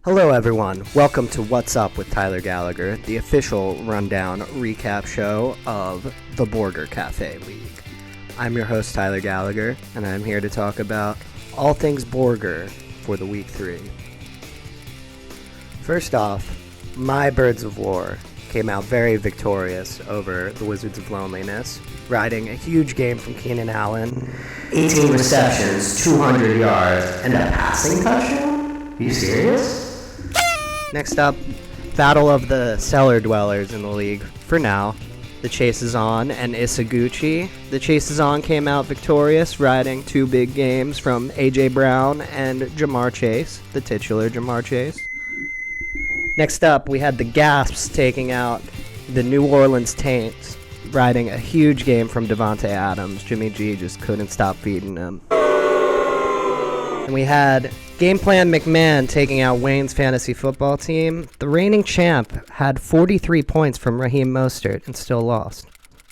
Hello everyone, welcome to What's Up with Tyler Gallagher, the official rundown recap show of the Borger Cafe League. I'm your host Tyler Gallagher, and I'm here to talk about all things Borger for the Week 3. First off, my Birds of War came out very victorious over the Wizards of Loneliness, riding a huge game from Keenan Allen. 18 receptions, 200 yards, and a passing touchdown? Are you serious? Next up, battle of the cellar dwellers in the league. For now, the Chase is On and Isaguchi. The Chase is On came out victorious, riding two big games from A.J. Brown and Jamar Chase, the titular Jamar Chase. Next up, we had the Gasps taking out the New Orleans Taints, riding a huge game from Devontae Adams. Jimmy G just couldn't stop feeding him. And we had Game Plan McMahon taking out Wayne's fantasy football team. The reigning champ had 43 points from Raheem Mostert and still lost.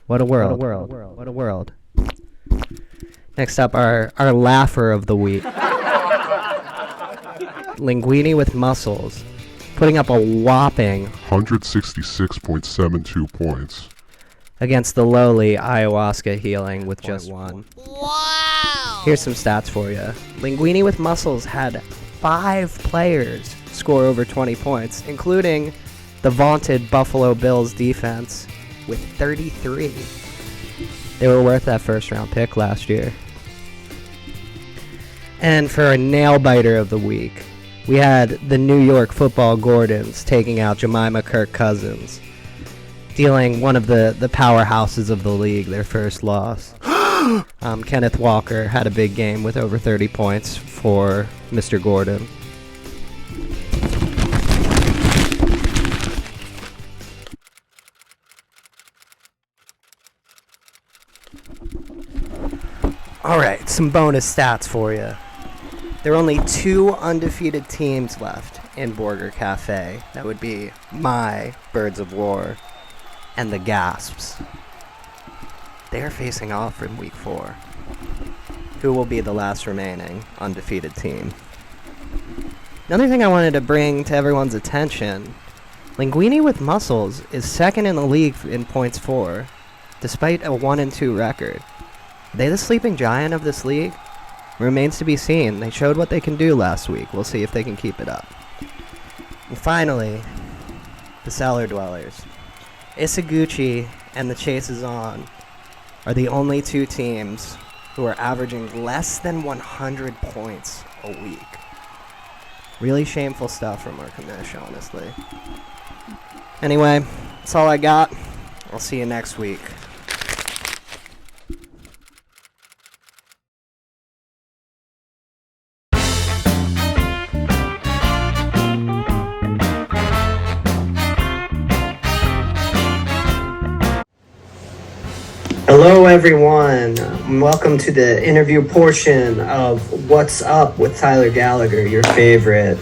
What a world. What a world. Next up, our laugher of the week. Linguini with Muscles, putting up a whopping 166.72 points against the lowly Ayahuasca Healing with just one. Wow! Here's some stats for you. Linguini with Muscles had 5 players score over 20 points, including the vaunted Buffalo Bills defense with 33. They were worth that first-round pick last year. And for a nail-biter of the week, we had the New York Football Gordons taking out Jemima Kirk Cousins, dealing one of the powerhouses of the league their first loss. Kenneth Walker had a big game with over 30 points for Mr. Gordon. Alright, some bonus stats for you. There are only 2 undefeated teams left in Borger Cafe. That would be my Birds of War and the Gasps. They are facing off in Week 4. Who will be the last remaining undefeated team? Another thing I wanted to bring to everyone's attention, Linguini with Muscles is second in the league in points for, despite a 1-2 record. Are they the sleeping giant of this league? Remains to be seen. They showed what they can do last week. We'll see if they can keep it up. And finally, the Cellar Dwellers. Isaguchi and the Chase is On are the only 2 teams who are averaging less than 100 points a week. Really shameful stuff from our commish, honestly. Anyway, that's all I got. I'll see you next week. Hello everyone, welcome to the interview portion of What's Up with Tyler Gallagher, your favorite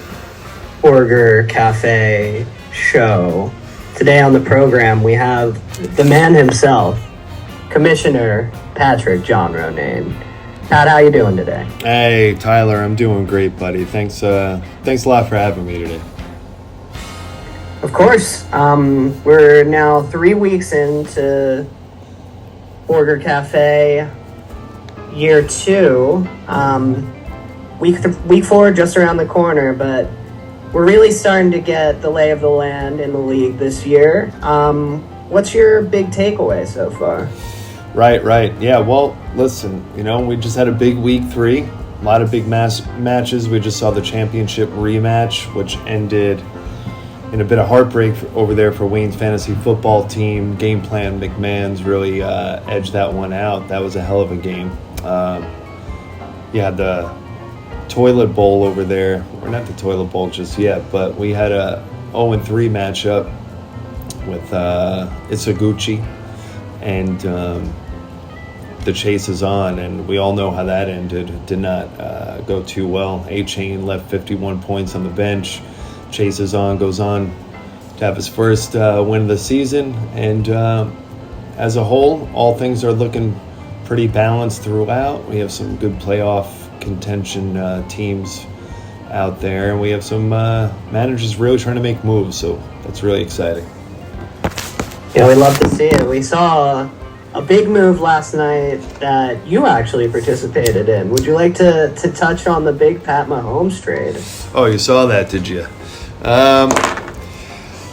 Borger Cafe show. Today on the program we have the man himself, Commissioner Patrick John Ronayne. Pat, how you doing today? Hey Tyler, I'm doing great, buddy. Thanks a lot for having me today. Of course. We're now 3 weeks into Borger Cafe year 2. Week 4 just around the corner, but we're really starting to get the lay of the land in the league this year. What's your big takeaway so far? Right. Yeah, well, listen, we just had a big week 3, a lot of big matches. We just saw the championship rematch, which ended in a bit of heartbreak over there for Wayne's fantasy football team. Game Plan McMahon's really edged that one out. That was a hell of a game. You had the toilet bowl over there. Or not the toilet bowl just yet, but we had a 0-3 matchup with Isaguchi and the Chase is On, and we all know how that ended. It did not go too well. A-Chain left 51 points on the bench. Chase is On goes on to have his first win of the season, and as a whole, all things are looking pretty balanced throughout. We have some good playoff contention teams out there, and we have some managers really trying to make moves. So that's really exciting. Yeah, we love to see it. We saw a big move last night that you actually participated in. Would you like to touch on the big Pat Mahomes trade? Oh, you saw that, did you?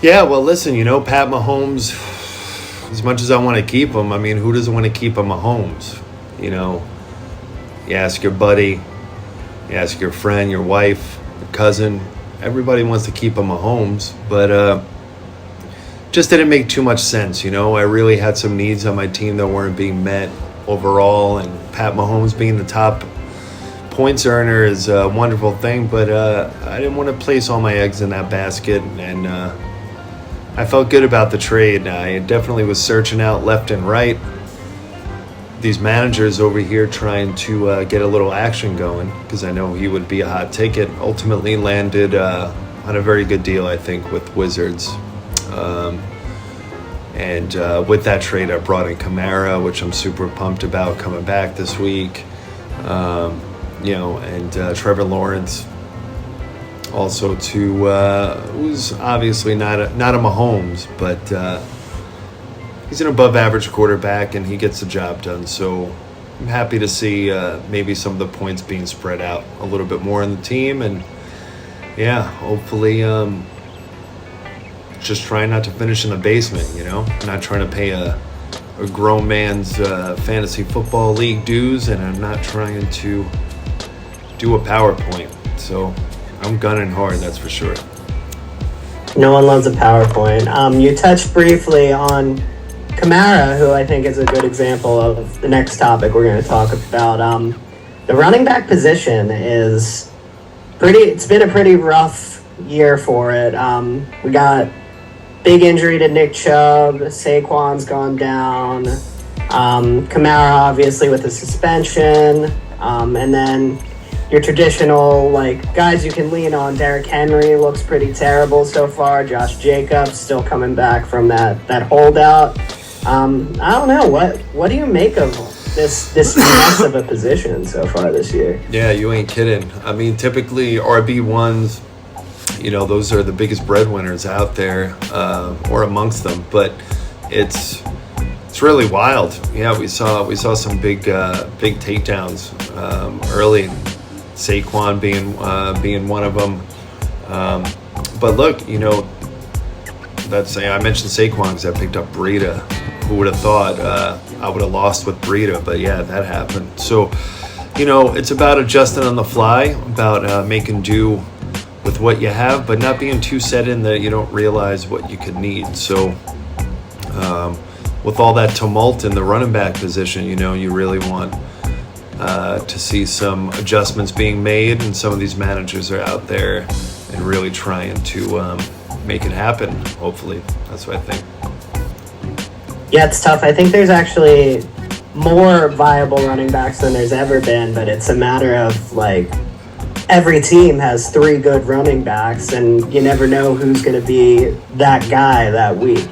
Yeah, well, listen, Pat Mahomes, as much as I want to keep him, I mean, who doesn't want to keep a Mahomes? You ask your buddy, you ask your friend, your wife, your cousin, everybody wants to keep a Mahomes, but just didn't make too much sense. I really had some needs on my team that weren't being met overall, and Pat Mahomes being the top points earner is a wonderful thing, but I didn't want to place all my eggs in that basket, and I felt good about the trade. I definitely was searching out left and right these managers over here trying to get a little action going, because I know he would be a hot ticket. Ultimately landed on a very good deal, I think, with Wizards. And with that trade, I brought in Kamara, which I'm super pumped about coming back this week. And Trevor Lawrence, also who's obviously not a Mahomes, but he's an above-average quarterback, and he gets the job done. So I'm happy to see maybe some of the points being spread out a little bit more on the team, and hopefully just trying not to finish in the basement. Not trying to pay a grown man's fantasy football league dues, and I'm not trying to do a PowerPoint. So I'm gunning hard, that's for sure. No one loves a PowerPoint. You touched briefly on Kamara, who I think is a good example of the next topic we're going to talk about. The running back position it's been a pretty rough year for it. We got big injury to Nick Chubb, Saquon's gone down, Kamara obviously with the suspension, and then your traditional guys you can lean on. Derrick Henry looks pretty terrible so far. Josh Jacobs still coming back from that holdout. I don't know, what do you make of this mess of a position so far this year? Yeah, you ain't kidding. I mean, typically RB1s, those are the biggest breadwinners out there, or amongst them, but it's really wild. Yeah, we saw some big takedowns early. Saquon being one of them. But look, I mentioned Saquon because I picked up Breida. Who would have thought I would have lost with Breida? But yeah, that happened. So, it's about adjusting on the fly, about making do with what you have, but not being too set in that you don't realize what you could need. So, with all that tumult in the running back position, you really want to see some adjustments being made, and some of these managers are out there and really trying to make it happen. Hopefully, that's what I think. Yeah, it's tough. I think there's actually more viable running backs than there's ever been, but it's a matter of every team has 3 good running backs, and you never know who's going to be that guy that week.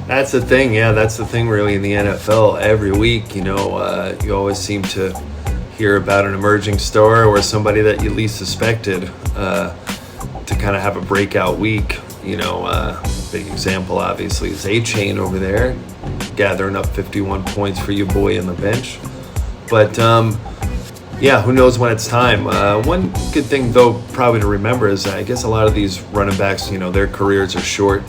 That's the thing, yeah. That's the thing, really, in the NFL. Every week, you always seem to hear about an emerging star or somebody that you least suspected to kind of have a breakout week. Big example, obviously, is A-Chain over there, gathering up 51 points for you boy in the bench. But, who knows when it's time. One good thing, though, probably to remember is I guess a lot of these running backs, their careers are short.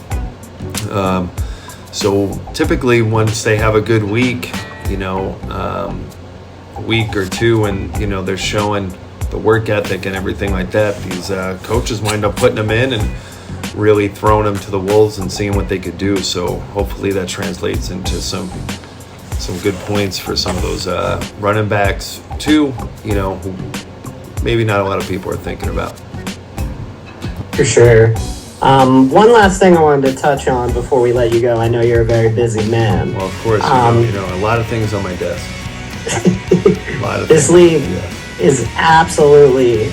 So typically once they have a good week, a week or two, and, they're showing the work ethic and everything like that, these coaches wind up putting them in and really throwing them to the wolves and seeing what they could do. So hopefully that translates into some good points for some of those running backs too, who maybe not a lot of people are thinking about. For sure. One last thing I wanted to touch on before we let you go. I know you're a very busy man. Well, of course, a lot of things on my desk. This league is absolutely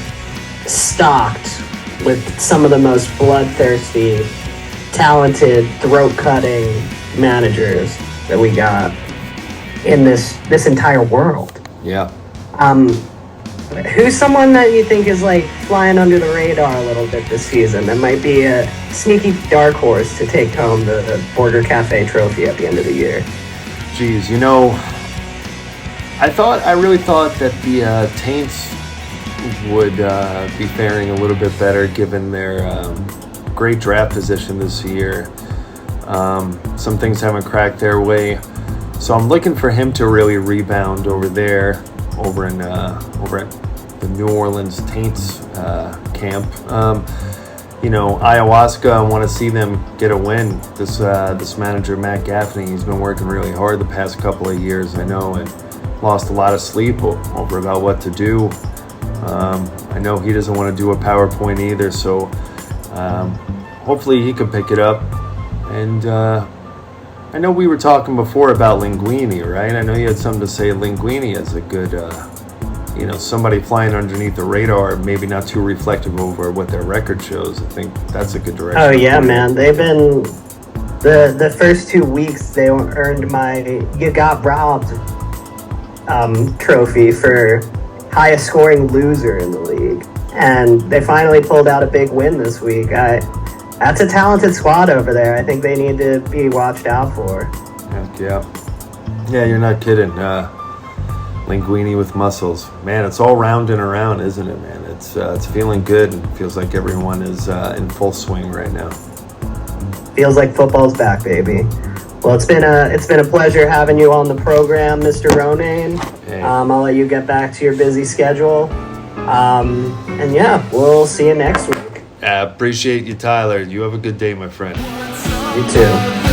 stocked with some of the most bloodthirsty, talented, throat-cutting managers that we got in this entire world. Yeah. Who's someone that you think is like flying under the radar a little bit this season that might be a sneaky dark horse to take home the Borger Cafe trophy at the end of the year? Geez, I really thought that the Taints would be faring a little bit better given their great draft position this year. Some things haven't cracked their way, so I'm looking for him to really rebound over there, over at the New Orleans Taints camp. Ayahuasca, I want to see them get a win. This manager, Matt Gaffney, he's been working really hard the past couple of years, I know, and lost a lot of sleep over about what to do. I know he doesn't want to do a PowerPoint either, so hopefully he can pick it up. And I know we were talking before about Linguini, right? I know you had something to say. Linguini is a good, somebody flying underneath the radar, maybe not too reflective over what their record shows. I think that's a good direction. Oh, yeah, man. They've been... The first 2 weeks, they earned my You Got Robbed trophy for highest scoring loser in the league. And they finally pulled out a big win this week. That's a talented squad over there. I think they need to be watched out for. Heck yeah. Yeah, you're not kidding. Linguini with muscles. Man, it's all round and around, isn't it, man? It's feeling good, and it feels like everyone is in full swing right now. Feels like football's back, baby. Well, it's been a pleasure having you on the program, Mr. Ronayne. Hey. I'll let you get back to your busy schedule. And yeah, we'll see you next week. Appreciate you, Tyler. You have a good day, my friend. You too.